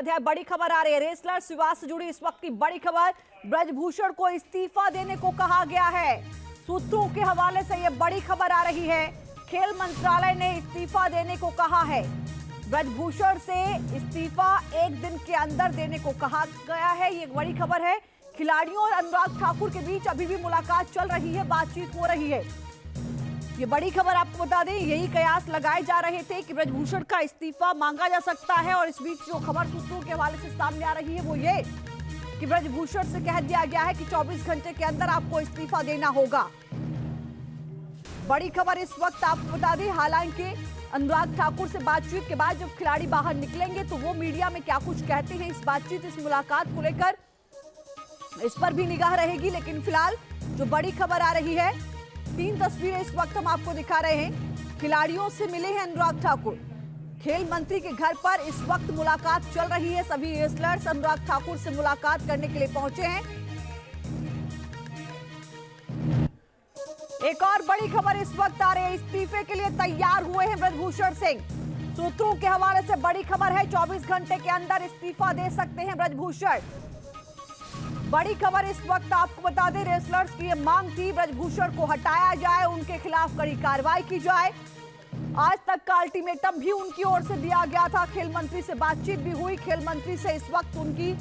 उपाध्याय, बड़ी खबर आ रही है रेसलर विवाद से जुड़ी इस वक्त की बड़ी खबर। ब्रजभूषण को इस्तीफा देने को कहा गया है। सूत्रों के हवाले से यह बड़ी खबर आ रही है। खेल मंत्रालय ने इस्तीफा देने को कहा है। ब्रजभूषण से इस्तीफा 1 दिन के अंदर देने को कहा गया है। ये एक बड़ी खबर है। खिलाड़ियों और अनुराग ठाकुर के बीच अभी भी मुलाकात चल रही है, बातचीत हो रही है। ये बड़ी खबर आपको बता दें, यही कयास लगाए जा रहे थे कि ब्रजभूषण का इस्तीफा मांगा जा सकता है। और इस बीच जो खबर सूत्रों के हवाले से सामने आ रही है वो ये कि ब्रजभूषण से कह दिया गया है कि 24 घंटे के अंदर आपको इस्तीफा देना होगा। बड़ी खबर इस वक्त आपको बता दें। हालांकि अनुराग ठाकुर से बातचीत के बाद जब खिलाड़ी बाहर निकलेंगे तो वो मीडिया में क्या कुछ कहते हैं, इस बातचीत इस मुलाकात को लेकर इस पर भी निगाह रहेगी। लेकिन फिलहाल जो बड़ी खबर आ रही है, 3 तस्वीरें इस वक्त हम आपको दिखा रहे हैं। खिलाड़ियों से मिले हैं अनुराग ठाकुर। खेल मंत्री के घर पर इस वक्त मुलाकात चल रही है। सभी रेसलर्स अनुराग ठाकुर से मुलाकात करने के लिए पहुंचे हैं। एक और बड़ी खबर इस वक्त आ रही है, इस्तीफे के लिए तैयार हुए हैं ब्रजभूषण सिंह। सूत्रों के हवाले से बड़ी खबर है, 24 घंटे के अंदर इस्तीफा दे सकते हैं ब्रजभूषण। बड़ी खबर इस वक्त आपको बता दें, रेसलर्स की ये मांग थी ब्रजभूषण को हटाया जाए, उनके खिलाफ कड़ी कार्रवाई की जाए। आज तक का अल्टीमेटम भी उनकी ओर से दिया गया था। खेल मंत्री से बातचीत भी हुई। खेल मंत्री से इस वक्त उनकी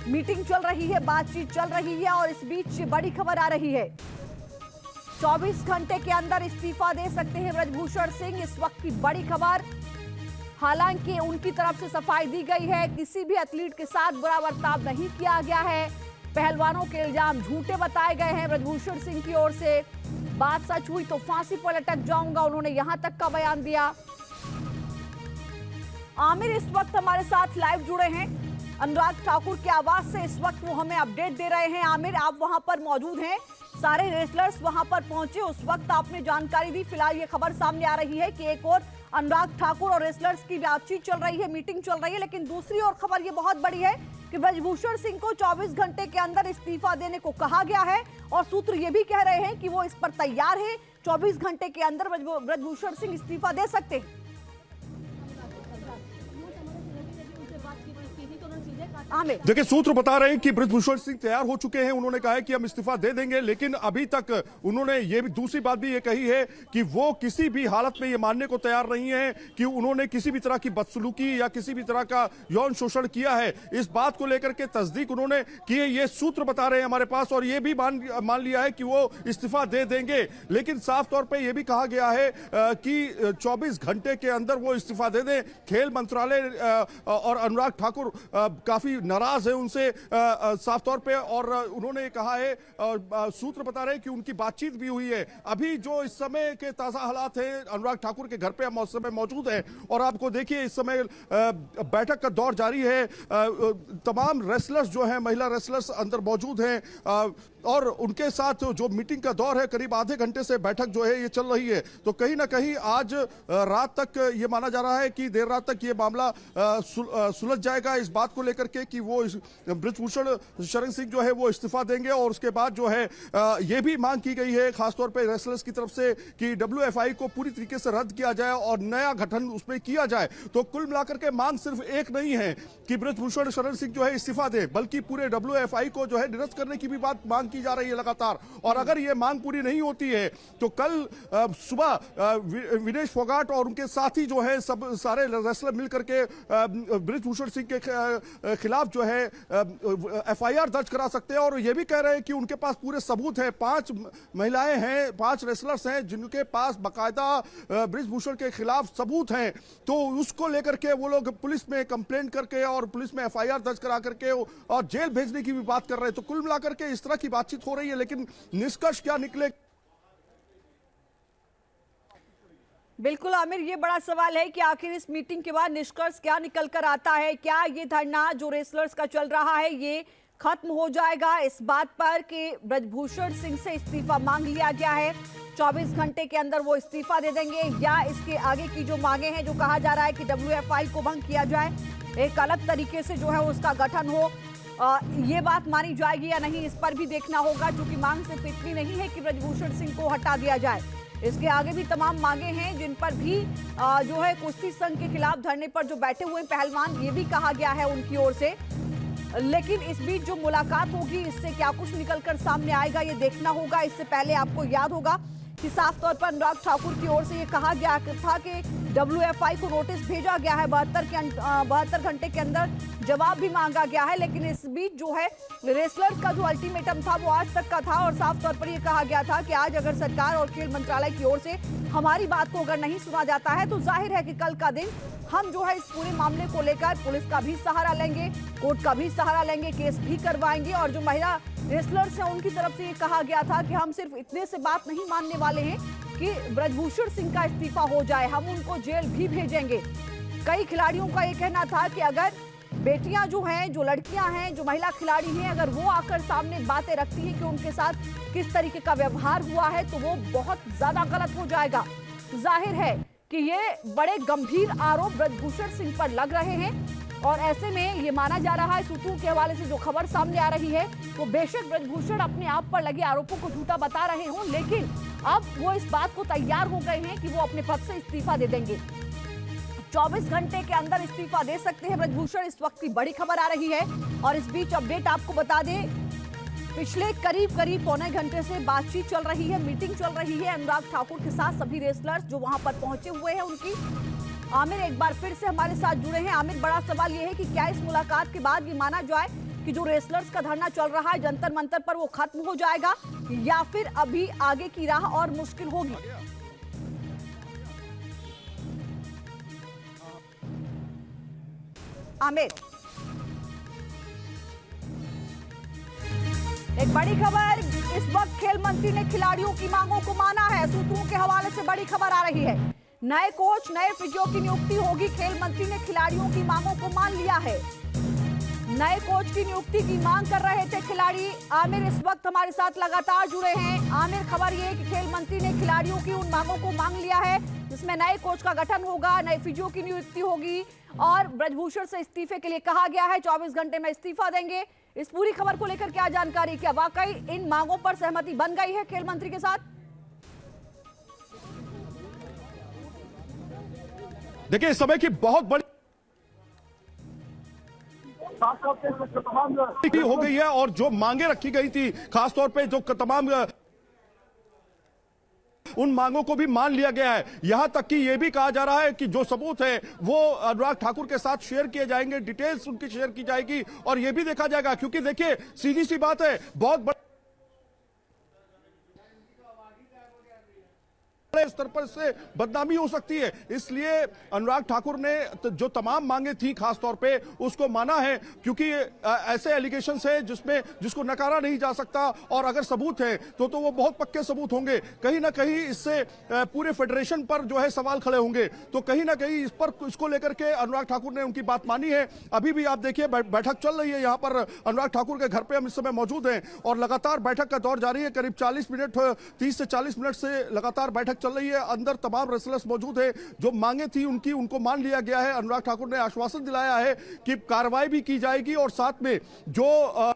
मीटिंग चल रही है, बातचीत चल रही है। और इस बीच बड़ी खबर आ रही है, 24 घंटे के अंदर इस्तीफा दे सकते हैं ब्रजभूषण सिंह। इस वक्त की बड़ी खबर। हालांकि उनकी तरफ से सफाई दी गई है, किसी भी एथलीट के साथ बुरा बर्ताव नहीं किया गया है। पहलवानों के इल्जाम झूठे बताए गए हैं ब्रजभूषण सिंह की ओर से। बात सच हुई तो फांसी पर लटक जाऊंगा, उन्होंने यहां तक का बयान दिया। आमिर इस वक्त हमारे साथ लाइव जुड़े हैं। अनुराग ठाकुर की आवाज से इस वक्त वो हमें अपडेट दे रहे हैं। आमिर, आप वहां पर मौजूद हैं, सारे रेसलर्स वहां पर पहुंचे, उस वक्त आपने जानकारी दी। फिलहाल ये खबर सामने आ रही है कि एक और अनुराग ठाकुर और रेसलर्स की बातचीत चल रही है, मीटिंग चल रही है। लेकिन दूसरी ओर खबर ये बहुत बड़ी है कि ब्रजभूषण सिंह को 24 घंटे के अंदर इस्तीफा देने को कहा गया है। और सूत्र ये भी कह रहे हैं कि वो इस पर तैयार है। 24 घंटे के अंदर ब्रजभूषण सिंह इस्तीफा दे सकते हैं। देखिए, सूत्र बता रहे हैं कि ब्रजभूषण सिंह तैयार हो चुके हैं। उन्होंने कहा है कि हम इस्तीफा दे देंगे, लेकिन अभी तक उन्होंने ये भी दूसरी बात भी ये कही है कि वो किसी भी हालत में ये मानने को तैयार नहीं है कि उन्होंने किसी भी तरह की बदसलूकी या किसी भी तरह का यौन शोषण किया है। इस बात को लेकर के तस्दीक उन्होंने की है, ये सूत्र बता रहे हैं हमारे पास। और ये भी मान लिया है कि वो इस्तीफा दे देंगे। लेकिन साफ तौर पर यह भी कहा गया है कि 24 घंटे के अंदर वो इस्तीफा दे दें। खेल मंत्रालय और अनुराग ठाकुर काफी नाराज है उनसे साफ तौर पे। और उन्होंने कहा है, सूत्र बता रहे हैं कि उनकी बातचीत भी हुई है। अभी जो इस समय के ताजा हालात हैं, अनुराग ठाकुर के घर पे हम उस समय मौजूद हैं। और आपको देखिए, इस समय बैठक का दौर जारी है। तमाम रेसलर्स जो हैं, महिला रेसलर्स अंदर मौजूद हैं। और उनके साथ जो मीटिंग का दौर है, करीब आधे घंटे से बैठक जो है ये चल रही है। तो कहीं ना कहीं आज रात तक ये माना जा रहा है कि देर रात तक ये मामला सुलझ जाएगा, इस बात को लेकर के कि वो ब्रजभूषण शरण सिंह जो है वो इस्तीफा देंगे। और उसके बाद जो है ये भी मांग की गई है खासतौर पे रेसलर्स की तरफ से कि WFI को पूरी तरीके से रद्द किया जाए और नया गठन उसमें किया जाए। तो कुल मिलाकर के मांग सिर्फ एक नहीं है कि ब्रजभूषण शरण सिंह जो है इस्तीफा दे, बल्कि पूरे WFI को जो है निरस्त करने की भी बात मांग की जा रही है लगातार। और अगर ये मांग पूरी नहीं होती है तो कल सुबह विनेश फोगाट और उनके साथी जो है सब सारे रेसलर मिलकर के ब्रजभूषण सिंह के खिलाफ जो है FIR दर्ज करा सकते हैं। और ये भी कह रहे हैं कि उनके पास पूरे सबूत हैं। 5 महिलाएं हैं, 5 रेसलर्स हैं जिनके पास बाकायदा ब्रजभूषण के खिलाफ सबूत हैं। तो उसको लेकर के वो लोग पुलिस में कंप्लेंट करके और पुलिस में FIR दर्ज करा करके और जेल भेजने की भी बात कर रहे हैं। तो कुल मिलाकर के इस तरह की बातचीत हो रही है, लेकिन निष्कर्ष क्या निकले? बिल्कुल आमिर, ये बड़ा सवाल है कि आखिर इस मीटिंग के बाद निष्कर्ष क्या निकल कर आता है। क्या ये धरना जो रेसलर्स का चल रहा है ये खत्म हो जाएगा इस बात पर कि ब्रजभूषण सिंह से इस्तीफा मांग लिया गया है, 24 घंटे के अंदर वो इस्तीफा दे देंगे, या इसके आगे की जो मांगे हैं, जो कहा जा रहा है कि WFI को भंग किया जाए, एक अलग तरीके से जो है उसका गठन हो, ये बात मानी जाएगी या नहीं, इस पर भी देखना होगा। क्योंकि मांग सिर्फ इतनी नहीं है कि ब्रजभूषण सिंह को हटा दिया जाए, इसके आगे भी तमाम मांगे हैं जिन पर भी जो है कुश्ती संघ के खिलाफ धरने पर जो बैठे हुए पहलवान, ये भी कहा गया है उनकी ओर से। लेकिन इस बीच जो मुलाकात होगी इससे क्या कुछ निकलकर सामने आएगा ये देखना होगा। इससे पहले आपको याद होगा कि साफ तौर पर अनुराग ठाकुर की ओर से ये कहा गया था कि WFI को नोटिस भेजा गया है, 72 घंटे के अंदर जवाब भी मांगा गया है। लेकिन इस बीच जो है रेसलर्स का जो अल्टीमेटम था वो आज तक का था और साफ तौर पर ये कहा गया था कि आज अगर सरकार और खेल मंत्रालय की ओर से हमारी बात को अगर नहीं सुना जाता है तो जाहिर है कि कल का दिन हम जो है इस पूरे मामले को लेकर पुलिस का भी सहारा लेंगे, कोर्ट का भी सहारा लेंगे, केस भी करवाएंगे। और जो महिला रेसलर्स हैं उनकी तरफ से ये कहा गया था कि हम सिर्फ इतने से बात नहीं मानने वाले हैं कि ब्रजभूषण सिंह का इस्तीफा हो जाए, हम उनको जेल भी भेजेंगे। कई खिलाड़ियों का ये कहना था कि अगर बेटियां जो हैं, जो लड़कियां हैं, जो महिला खिलाड़ी हैं, अगर वो आकर सामने बातें रखती हैं कि उनके साथ किस तरीके का व्यवहार हुआ है तो वो बहुत ज्यादा गलत हो जाएगा। जाहिर है कि ये बड़े गंभीर आरोप ब्रजभूषण सिंह पर लग रहे हैं और ऐसे में ये माना जा रहा है, सूत्रों के हवाले से जो खबर सामने आ रही है वो बेशक ब्रजभूषण अपने आप पर लगे आरोपों को झूठा बता रहे हों, लेकिन अब वो इस बात को तैयार हो गए हैं कि वो अपने पद से इस्तीफा दे देंगे। 24 घंटे के अंदर इस्तीफा दे सकते हैं ब्रजभूषण, इस वक्त की बड़ी खबर आ रही है। और इस बीच अपडेट आपको बता दें, पिछले करीब पौने घंटे से बातचीत चल रही है, मीटिंग चल रही है अनुराग ठाकुर के साथ। सभी रेसलर्स जो वहां पर पहुंचे हुए हैं उनकी। आमिर एक बार फिर से हमारे साथ जुड़े हैं। आमिर, बड़ा सवाल यह है कि क्या इस मुलाकात के बाद ये माना जाए कि जो रेसलर्स का धरना चल रहा है जंतर मंतर पर वो खत्म हो जाएगा या फिर अभी आगे की राह और मुश्किल होगी? आमिर, एक बड़ी खबर, इस वक्त खेल मंत्री ने खिलाड़ियों की मांगों को माना है। सूत्रों के हवाले से बड़ी खबर आ रही है, नए कोच, नए फिजियो की नियुक्ति होगी। खेल मंत्री ने खिलाड़ियों की मांगों को मान लिया है। नए कोच की नियुक्ति की मांग कर रहे थे खिलाड़ी। आमिर इस वक्त हमारे साथ लगातार जुड़े हैं। आमिर, खबर ये है कि खेल मंत्री ने खिलाड़ियों की उन मांगों को मांग लिया है जिसमें नए कोच का गठन होगा, नए फिजियो की नियुक्ति होगी और ब्रजभूषण से इस्तीफे के लिए कहा गया है, 24 घंटे में इस्तीफा देंगे। इस पूरी खबर को लेकर क्या जानकारी, क्या वाकई इन मांगों पर सहमति बन गई है खेल मंत्री के साथ? देखिए, इस समय की बहुत बड़ी हो गई है और जो मांगे रखी गई थी, खासतौर पे जो तमाम उन मांगों को भी मान लिया गया है। यहां तक कि यह भी कहा जा रहा है कि जो सबूत है वो अनुराग ठाकुर के साथ शेयर किए जाएंगे, डिटेल्स उनकी शेयर की जाएगी और यह भी देखा जाएगा, क्योंकि देखिए सीधी सी बात है, बहुत बड़ी स्तर पर से बदनामी हो सकती है। इसलिए अनुराग ठाकुर ने जो तमाम मांगे थी खासतौर पे उसको माना है, क्योंकि ऐसे एलिगेशंस है जिसको नकारा नहीं जा सकता और अगर सबूत है तो वो बहुत पक्के सबूत होंगे। कहीं ना कहीं इससे पूरे फेडरेशन पर जो है सवाल खड़े होंगे, तो कहीं ना कहीं इसको लेकर के अनुराग ठाकुर ने उनकी बात मानी है। अभी भी आप देखिए बैठक चल रही है यहाँ पर अनुराग ठाकुर के घर पे हम इस समय मौजूद हैं और लगातार बैठक का दौर जारी है। करीब 30 से 40 मिनट से लगातार बैठक चल रही है। अंदर तमाम रेसलर्स मौजूद है, जो मांगे थी उनको मान लिया गया है। अनुराग ठाकुर ने आश्वासन दिलाया है कि कार्रवाई भी की जाएगी और साथ में जो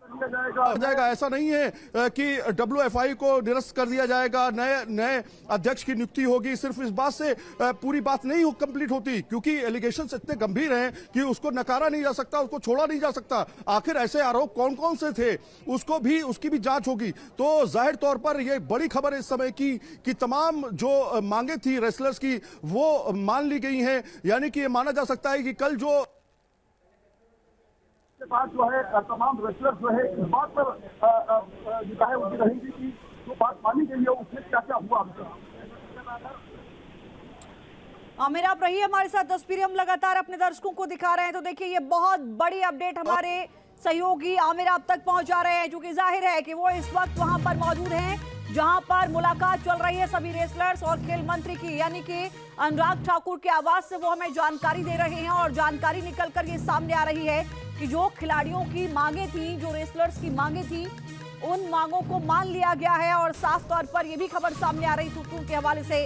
जाएगा, ऐसा नहीं है कि WFI को निरस्त कर दिया जाएगा, नए अध्यक्ष की नियुक्ति होगी। सिर्फ इस बात से पूरी बात नहीं कंप्लीट होती, क्योंकि एलिगेशंस इतने गंभीर हैं कि उसको नकारा नहीं जा सकता, उसको छोड़ा नहीं जा सकता। आखिर ऐसे आरोप कौन कौन से थे उसकी भी जांच होगी। तो जाहिर तौर पर यह बड़ी खबर इस समय की कि तमाम जो मांगे थी रेसलर्स की वो मान ली गई हैं। यानी कि यह माना जा सकता है कि कल जो बात जो है तमाम रेसलर्स जो है इस बात पर चाहे उनकी रहेगी कि जो बात मानी गई है उसमें क्या क्या हुआ। आमिर, आप रहिए हमारे साथ, तस्वीरें हम लगातार अपने दर्शकों को दिखा रहे हैं। तो देखिए ये बहुत बड़ी अपडेट हमारे सहयोगी आमिर आप तक पहुंचा रहे हैं, क्योंकि जाहिर है कि वो इस वक्त वहां पर मौजूद हैं जहां पर मुलाकात चल रही है सभी रेसलर्स और खेल मंत्री की, यानी कि अनुराग ठाकुर के आवाज से वो हमें जानकारी दे रहे हैं और जानकारी निकलकर ये सामने आ रही है कि जो खिलाड़ियों की मांगे थी, जो रेसलर्स की मांगे थी, उन मांगों को मान लिया गया है। और साफ तौर पर यह भी खबर सामने आ रही सूत्रों के हवाले से,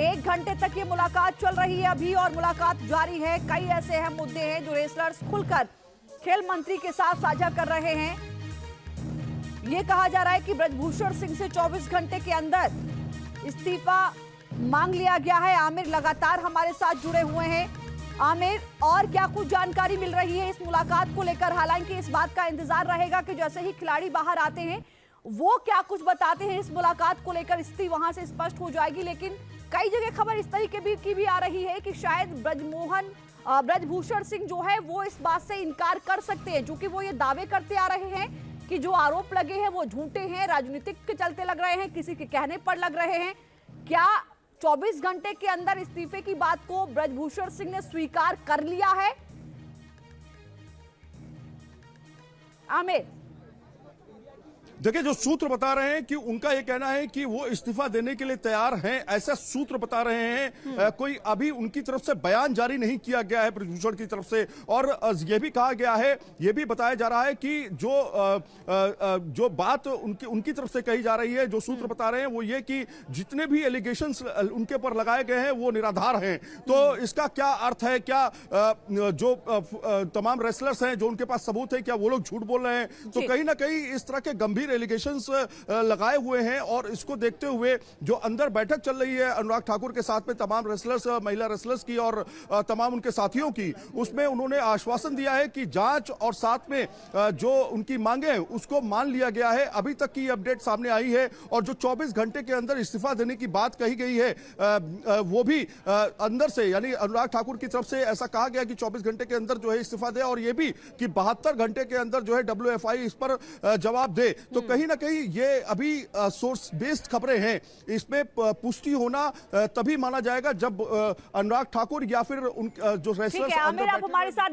1 घंटे तक ये मुलाकात चल रही है अभी और मुलाकात जारी है। कई ऐसे अहम मुद्दे हैं जो रेसलर्स खुलकर खेल मंत्री के साथ साझा कर रहे हैं। ये कहा जा रहा है कि ब्रजभूषण सिंह से 24 घंटे के अंदर इस्तीफा मांग लिया गया है। आमिर लगातार हमारे साथ जुड़े हुए हैं। आमिर, और क्या कुछ जानकारी मिल रही है इस मुलाकात को लेकर? हालांकि इस बात का इंतजार रहेगा कि जैसे ही खिलाड़ी बाहर आते हैं वो क्या कुछ बताते हैं इस मुलाकात को लेकर, स्थिति वहां से स्पष्ट हो जाएगी। लेकिन कई जगह खबर इस तरीके की भी आ रही है कि शायद ब्रजभूषण सिंह जो है वो इस बात से इनकार कर सकते हैं, क्योंकि वो ये दावे करते आ रहे हैं कि जो आरोप लगे हैं वो झूठे हैं, राजनीतिक के चलते लग रहे हैं, किसी के कहने पर लग रहे हैं। क्या 24 घंटे के अंदर इस्तीफे की बात को ब्रजभूषण सिंह ने स्वीकार कर लिया है? आमिर, देखिए, जो सूत्र बता रहे हैं कि उनका ये कहना है कि वो इस्तीफा देने के लिए तैयार हैं, ऐसा सूत्र बता रहे हैं। कोई अभी उनकी तरफ से बयान जारी नहीं किया गया है ब्रजभूषण की तरफ से। और ये भी कहा गया है, ये भी बताया जा रहा है कि जो बात उनकी तरफ से कही जा रही है, जो सूत्र बता रहे हैं वो ये कि जितने भी एलिगेशंस उनके ऊपर लगाए गए हैं वो निराधार हैं। तो इसका क्या अर्थ है? क्या जो तमाम रेसलर्स हैं जो उनके पास सबूत है, क्या वो लोग झूठ बोल रहे हैं? तो कहीं ना कहीं इस तरह के गंभीर एलिगेशंस लगाए हुए हैं। और इसको देखते हुए जो अंदर बैठक चल रही है अनुराग ठाकुर के साथ में तमाम रेसलर्स, महिला रेसलर्स की और तमाम उनके साथियों की, उसमें उन्होंने आश्वासन दिया है कि जांच और साथ में जो उनकी मांगे हैं उसको मान लिया गया है। अभी तक की अपडेट सामने आई है। और जो 24 घंटे के अंदर इस्तीफा देने की बात कही गई है वो भी अंदर से, यानी अनुराग ठाकुर की तरफ से ऐसा कहा गया कि 24 घंटे के अंदर जो है इस्तीफा दे, और ये भी कि 72 घंटे के अंदर जो है WFI इस पर जवाब दे। तो कहीं ना कहीं ये अभी सोर्स बेस्ड खबरें हैं, इसमें पुष्टि होना तभी माना जाएगा जब अनुराग ठाकुर या फिर उन जो रेसलर्स आमिर, आप हमारे साथ